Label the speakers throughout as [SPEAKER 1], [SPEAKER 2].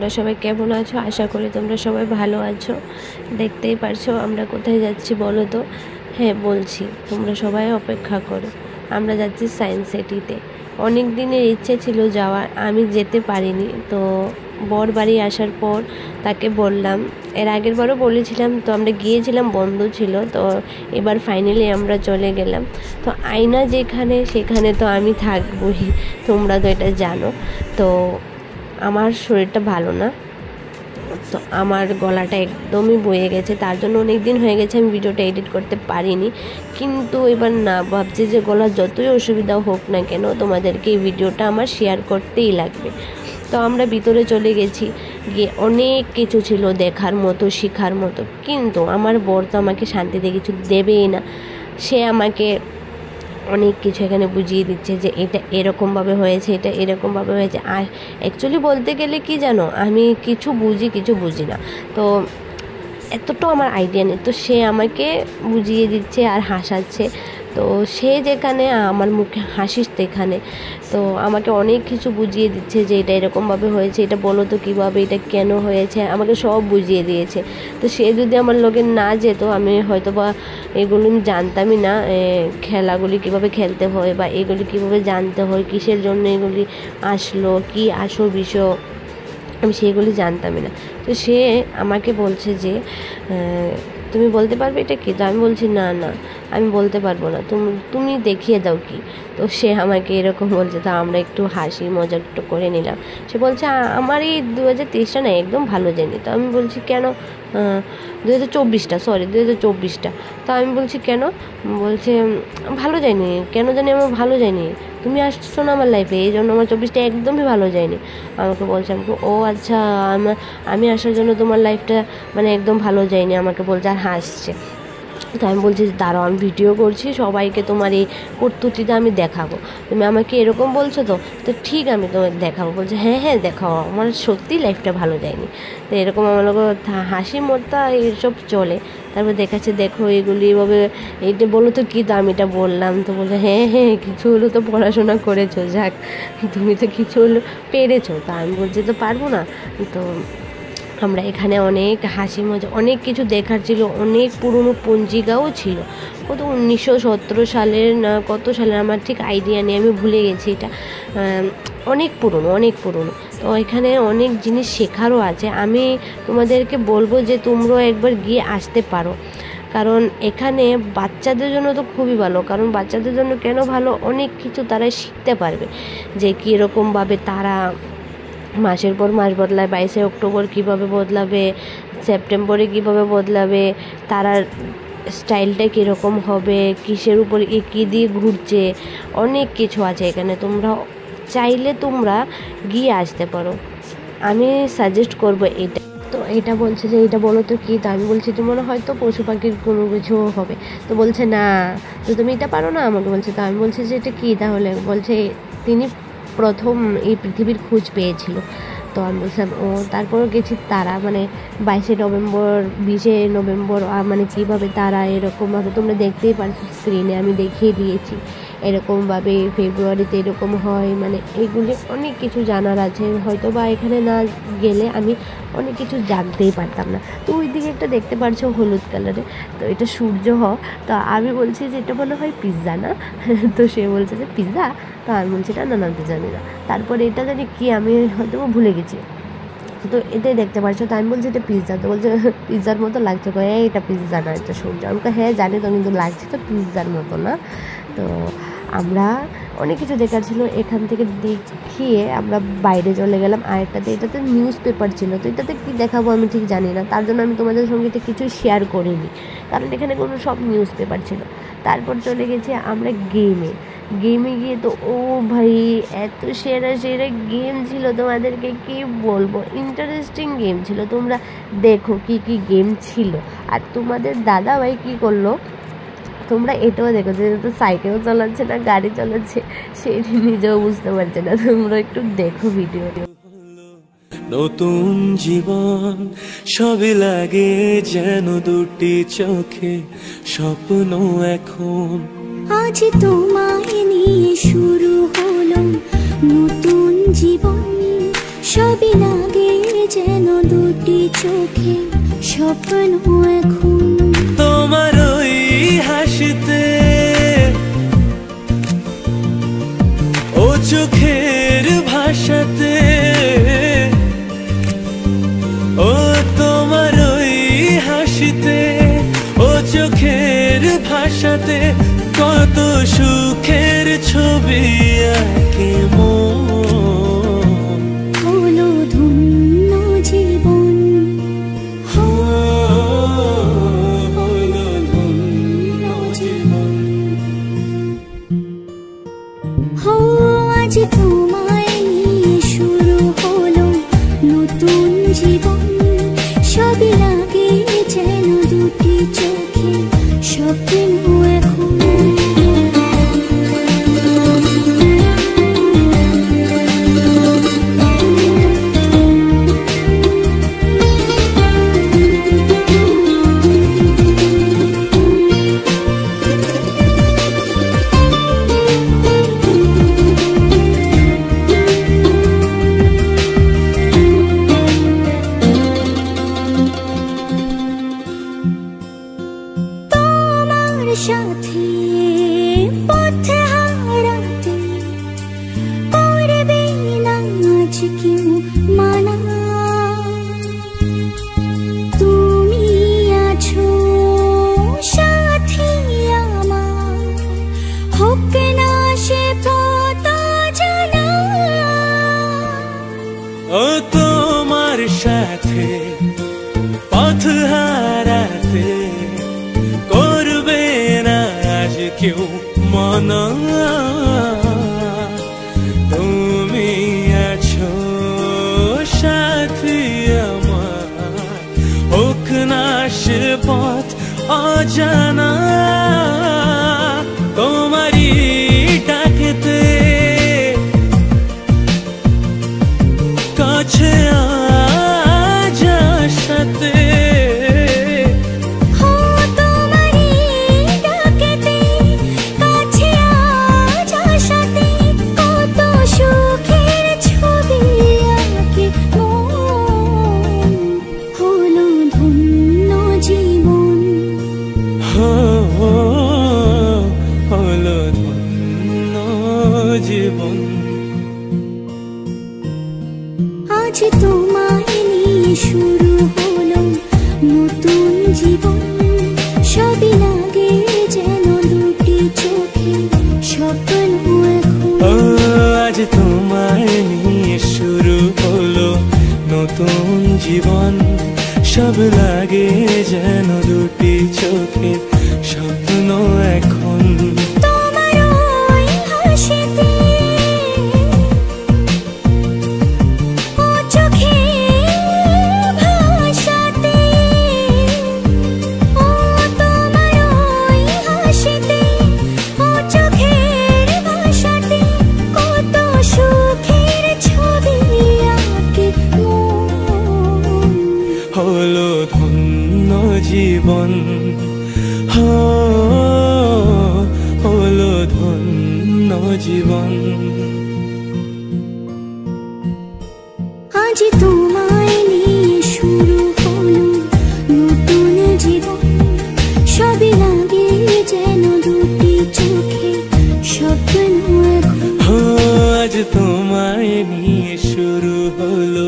[SPEAKER 1] তোমরা সবাই কেমন আছো? আশা করি তোমরা সবাই ভালো আছো। দেখতেই পারছো আমরা কোথায় যাচ্ছি বলো তো? হ্যাঁ বলছি, তোমরা সবাই অপেক্ষা করো। আমরা যাচ্ছি সায়েন্স সিটিতে। অনেক দিনের ইচ্ছে ছিল যাওয়ার, আমি যেতে পারিনি। তো বর বাড়ি আসার পর তাকে বললাম, এর আগের বারও বলেছিলাম, তো আমরা গিয়েছিলাম, বন্ধ ছিল। তো এবার ফাইনালি আমরা চলে গেলাম। তো আয়না যেখানে সেখানে তো আমি থাকবই, তোমরা তো এটা জানো। তো আমার শরীরটা ভালো না, তো আমার গলাটা একদমই বয়ে গেছে, তার জন্য অনেক দিন হয়ে গেছে আমি ভিডিওটা এডিট করতে পারিনি। কিন্তু এবার না, ভাবছি যে গলা যতই অসুবিধা হোক না কেন তোমাদেরকে এই ভিডিওটা আমার শেয়ার করতেই লাগবে। তো আমরা ভিতরে চলে গেছি, গিয়ে অনেক কিছু ছিল দেখার মতো, শেখার মতো, কিন্তু আমার বর তো আমাকে শান্তিতে কিছু দেবেই না। সে আমাকে অনেক কিছু এখানে বুঝিয়ে দিচ্ছে যে এটা এরকমভাবে হয়েছে, এটা এরকমভাবে হয়েছে। আর অ্যাকচুয়ালি বলতে গেলে কি জানো, আমি কিছু বুঝি না, তো এতটাও আমার আইডিয়া নেই। তো সে আমাকে বুঝিয়ে দিচ্ছে আর হাসাচ্ছে। তো সে যেখানে আমার মুখে হাসিস সেখানে, তো আমাকে অনেক কিছু বুঝিয়ে দিচ্ছে যে এটা এরকমভাবে হয়েছে, এটা বলো তো কীভাবে, এটা কেন হয়েছে, আমাকে সব বুঝিয়ে দিয়েছে। তো সে যদি আমার লগে না যেত, আমি হয়তো বা এগুলো জানতামই না, খেলাগুলি কীভাবে খেলতে হয় বা এগুলি কীভাবে জানতে হয়, কিসের জন্য এগুলি আসলো, কি আসো বিষয়, আমি সেগুলি জানতামই না। তো সে আমাকে বলছে যে তুমি বলতে পারবে এটা কি? তো আমি বলছি না না, আমি বলতে পারবো না, তুমি দেখিয়ে দাও কি। তো সে আমাকে এরকম বলছে। তো আমরা একটু হাসি মজা একটু করে নিলাম। সে বলছে আমার এই 2023টা না একদম ভালো যায়নি। তো আমি বলছি কেন? 2024টা, সরি 2024টা। তো আমি বলছি কেন? বলছে ভালো যায়নি, কেন জানি আমার ভালো যায়নি, তুমি আসছো না আমার লাইফে, এই জন্য আমার 24টা একদমই ভালো যায়নি। আমাকে বলছে, আমি ও আচ্ছা, আমি আসার জন্য তোমার লাইফটা মানে একদম ভালো যায়নি, আমাকে বলছে আর হাসছে। তো আমি বলছি দাঁড়াও, আমি ভিডিও করছি, সবাইকে তোমার এই কর্তুটিটা আমি দেখাবো, তুমি আমাকে এরকম বলছো, তো ঠিক আমি তোমাকে দেখাবো। বলছে হ্যাঁ হ্যাঁ দেখাও, আমার সত্যি লাইফটা ভালো যায়নি। তো এরকম আমার লোক হাসি মর্তা এইসব চলে। তারপর দেখাচ্ছে দেখো এগুলি এভাবে, এইটা বলো তো কী, তো আমি এটা বললাম। তো বলছে হ্যাঁ হ্যাঁ কিছু হলো তো পড়াশোনা করেছো, যাক তুমি তো কিছু হলো পেরেছো। তা আমি বলছি তো পারবো না। তো আমরা এখানে অনেক হাসি মজা, অনেক কিছু দেখার ছিল, অনেক পুরনো পঞ্জিকাও ছিল, কত 1917 সালের না কত সালের আমার ঠিক আইডিয়া নেই, আমি ভুলে গেছি। এটা অনেক পুরনো। তো এখানে অনেক জিনিস শেখারও আছে। আমি তোমাদেরকে বলবো যে তোমরাও একবার গিয়ে আসতে পারো, কারণ এখানে বাচ্চাদের জন্য তো খুবই ভালো। কারণ বাচ্চাদের জন্য কেন ভালো, অনেক কিছু তারা শিখতে পারবে, যে কীরকমভাবে তারা মাসের পর মাস বদলায়, 22শে অক্টোবর কীভাবে বদলাবে, সেপ্টেম্বরে কীভাবে বদলাবে, তারা স্টাইলটা কীরকম হবে, কিসের উপর কী দিয়ে ঘুরছে, অনেক কিছু আছে এখানে। তোমরা চাইলে তোমরা গিয়ে আসতে পারো, আমি সাজেস্ট করবো এটা। তো এটা বলছে যে এটা বলো তো কী? তো আমি বলছি তোমার হয়তো পশু পাখির কোনো কিছু হবে। তো বলছে না, তো তুমি এটা পারো না, আমাকে বলছে। তো আমি বলছি যে এটা কী তাহলে? বলছে তিনি প্রথম এই পৃথিবীর খোঁজ পেয়েছিল। তো আমি বলছিলাম ও। তারপরও গেছি তারা, মানে 22শে নভেম্বর, 20শে নভেম্বর, মানে কীভাবে তারা এরকমভাবে তোমরা দেখতেই পারছো স্ক্রিনে, আমি দেখিয়ে দিয়েছি এরকমভাবে ফেব্রুয়ারিতে এরকম হয়। মানে এইগুলি অনেক কিছু জানার আছে, হয়তো বা এখানে না গেলে আমি অনেক কিছু জানতেই পারতাম না। তো ওই দিকে একটা দেখতে পারছো হলুদ কালারে, তো এটা সূর্য। তো আমি বলছি যে এটা মনে হয় পিৎজা না? তো সে বলছে যে পিৎজা। তো আমি বলছি না না না, তো জানি না। তারপরে এটা জানি কি, আমি হয়তো ভুলে গেছি। তো এটাই দেখতে পাচ্ছ। তো আমি বলছি এটা পিৎজা। তো বলছে পিৎজার মতো লাগছে, এটা পিৎজা না, এটা সূর্য। আমাকে হ্যাঁ জানি তো, কিন্তু লাগছে তো পিৎজার মতো না। তো আমরা অনেক কিছু দেখার ছিল, এখান থেকে দেখিয়ে আমরা বাইরে চলে গেলাম আরেকটাতে। এটাতে নিউজ পেপার ছিল, তো এটাতে কী দেখাবো আমি ঠিক জানি না, তার জন্য আমি তোমাদের সঙ্গে এটা কিছু শেয়ার করিনি, কারণ এখানে কোনো সব নিউজ পেপার ছিল। তারপর চলে গেছি আমরা গেমে গিয়ে, তো ও ভাই এত সেরা গেম ছিল, তোমাদেরকে কি বলবো, ইন্টারেস্টিং গেম ছিল। তোমরা দেখো কি কি গেম ছিল। আর তোমাদের দাদা ভাই কী করলো, তোমরা এটাও দেখো যে তো সাইকেল চালাচ্ছে না গাড়ি চালাচ্ছে, সেটি নিজেও বুঝতে পারছে না। তোমরা একটু দেখো ভিডিও।
[SPEAKER 2] নতুন জীবন সবই লাগে যেন দুটি চোখে স্বপ্ন এখন,
[SPEAKER 3] আজ তোমায় নিয়ে শুরু হলো নতুন জীবন, সবই লাগে যেন দুটি চোখে স্বপ্ন এখন।
[SPEAKER 2] তোমার ওই হাসিতে ও চোখের ভাষাতে, ও তোমার ওই হাসিতে ও চোখের ভাষাতে কত সুখের ছবি আঁকে মন।
[SPEAKER 3] হলো ধন্য জীবন,
[SPEAKER 2] হলো ধন্য জীবন।
[SPEAKER 3] হো আজ তোমায় নিয়ে শুরু হলো নতুন জীবন। সবই লাগে যেন দুটি চোখে স্বপ্ন এখন। সাথে পথে হারাতে করবে না আজ কেউ মানা। তুমি আছো সাথী আমার, হোক না সে পথ জানা।
[SPEAKER 2] ও তোমার সাথে পথ হারাতে করবে না আজ কেউ মানা। তুমি আছো সাথী আমার, হোক না সে পথ অজানা। তোমারই ডাকেতে কাছে আজ সাথে, হলো ধন্য জীবন।
[SPEAKER 3] আজ তোমায় নিয়ে শুরু হলো নতুন জীবন। সবই লাগে যেন দুটি চোখে স্বপ্ন এখন।
[SPEAKER 2] আজ তোমায় নিয়ে শুরু হলো নতুন জীবন। সব লাগে যেন দুটি চোখে স্বপ্ন এখন।
[SPEAKER 3] তোমার ওই হাসিতে ও চোখের ভাষাতে, ও তোমার ওই হাসিতে ও চোখের ভাষাতে কত সুখের ছবি আঁকে মন।
[SPEAKER 2] হলো ধন্য জীবন, হলো ধন্য জীবন।
[SPEAKER 3] আজ তোমায় নিয়ে শুরু হলো নতুন জীবন। সবই লাগে যেন দুটি চোখে স্বপ্ন এখন।
[SPEAKER 2] আজ তোমায় নিয়ে শুরু হলো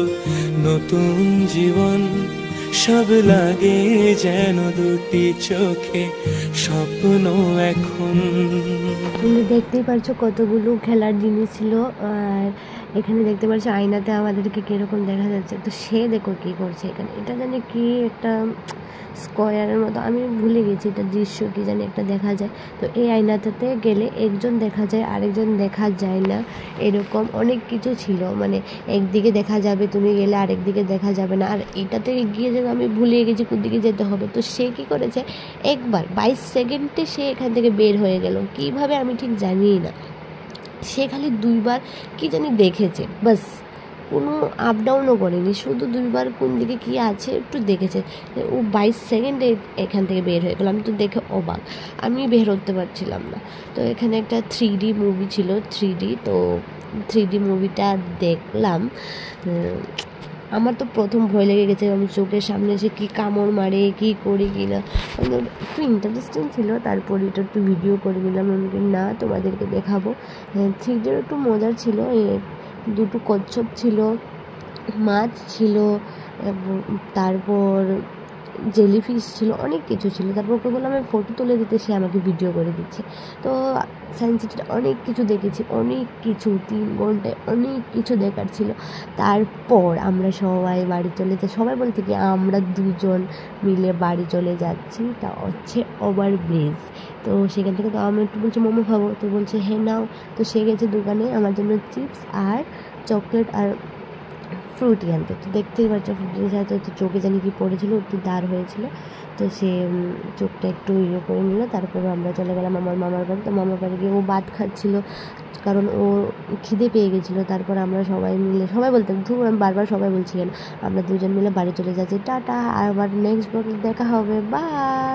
[SPEAKER 2] নতুন জীবন। সব লাগে যেন দুটি চোখে স্বপ্ন এখন।
[SPEAKER 1] তুমি দেখতেই পারছো কতগুলো খেলার জিনিস ছিল, আর এখানে দেখতে পাচ্ছ আয়নাতে আমাদেরকে কীরকম দেখা যাচ্ছে। তো সে দেখো কী করছে এখানে, এটা জানি কি একটা স্কোয়ারের মতো, আমি ভুলে গেছি এটা দৃশ্য কি জানি একটা দেখা যায়। তো এই আয়নাটাতে গেলে একজন দেখা যায় আরেকজন দেখা যায় না, এরকম অনেক কিছু ছিল। মানে একদিকে দেখা যাবে তুমি গেলে, আরেক দিকে দেখা যাবে না। আর এটাতে গিয়ে যেন আমি ভুলে গেছি কোন দিকে যেতে হবে। তো সে কী করেছে, একবার 22 সেকেন্ডে সে এখান থেকে বের হয়ে গেল, কীভাবে আমি ঠিক জানি না। সে খালি 2 বার কি জানি দেখেছে, বাস কোনো আপ ডাউনও করেনি, শুধু 2 বার কোন দিকে কী আছে একটু দেখেছে। ও 22 সেকেন্ডে এখান থেকে বের হয়ে গেল। আমি তো দেখে অবাক, আমি বের হতে পারছিলাম না। তো এখানে একটা 3D মুভি ছিল, 3D। তো 3D মুভিটা দেখলাম, আমার তো প্রথম ভয় লেগে গেছে, আমি চোখের সামনে এসে কী কামড় মারে, কী করি কি না। একটু ইন্টারেস্টিং ছিল, তারপর এটা একটু ভিডিও করে নিলাম। আমি না তোমাদেরকে দেখাবো। 3Dও একটু মজার ছিল, দুটো কচ্ছপ ছিল, মাছ ছিল, তারপর জেলিফিশ ছিল, অনেক কিছু ছিল। তারপর ওকে বললাম আমি ফটো তুলে দিতে, সে আমাকে ভিডিও করে দিচ্ছে। তো সায়েন্স সিটিতে অনেক কিছু দেখেছি, অনেক কিছু, 3 ঘন্টায় অনেক কিছু দেখার ছিল। তারপর আমরা সবাই বাড়ি চলে যাই। সবাই বলতে কি আমরা 2জন মিলে বাড়ি চলে যাচ্ছি, তা হচ্ছে ওভার ব্রিজ। তো সেখান থেকে তো আমি একটু বলছি মোমো খাবো, তো বলছে হ্যাঁ নাও। তো সে গেছে দোকানে আমার জন্য চিপস আর চকলেট আর ফ্রুটি আনতে। তো দেখতেই পাচ্ছ ফ্রুটির সাথে তো চোখে জানি কি পড়েছিল, একটু দাঁড় হয়েছিল। তো সে চোখটা একটু করে নিল। তারপরে আমরা চলে গেলাম আমার মামার বাড়ি। তো মামার বাড়ি গিয়ে ও ভাত খাচ্ছিল, কারণ ও খিদে পেয়ে গেছিলো। তারপর আমরা সবাই মিলে, সবাই বলতাম ধুর, আমি বারবার সবাই বলছিলেন, আমরা 2জন মিলে বাড়ি চলে যাচ্ছি। টাটা, আবার নেক্সট ব্লগে দেখা হবে, বাই।